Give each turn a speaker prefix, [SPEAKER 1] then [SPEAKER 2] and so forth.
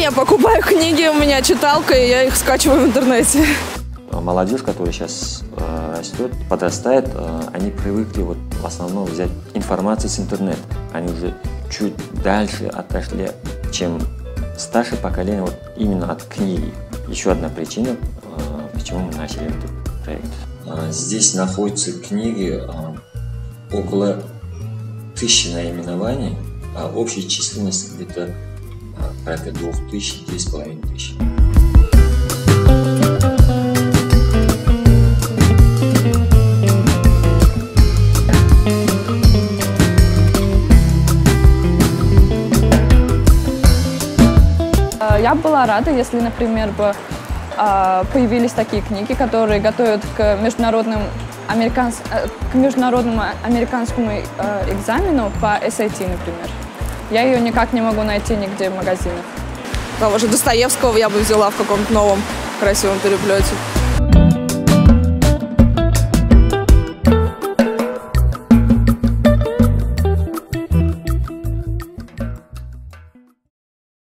[SPEAKER 1] Не покупаю книги, у меня читалка, и я их скачиваю в интернете.
[SPEAKER 2] Молодежь, которая сейчас растет, подрастает, они привыкли вот в основном взять информацию с интернета. Они уже чуть дальше отошли, чем старшее поколение, вот именно от книги. Еще одна причина, почему мы начали этот проект. Здесь находятся книги около 1000 наименований, а общая численность где-то порядка 2000–2500.
[SPEAKER 3] Я была рада, если, например, появились такие книги, которые готовят к международному американскому экзамену по SAT, например. Я ее никак не могу найти нигде в магазинах.
[SPEAKER 1] Того же Достоевского я бы взяла в каком-то новом красивом переплете.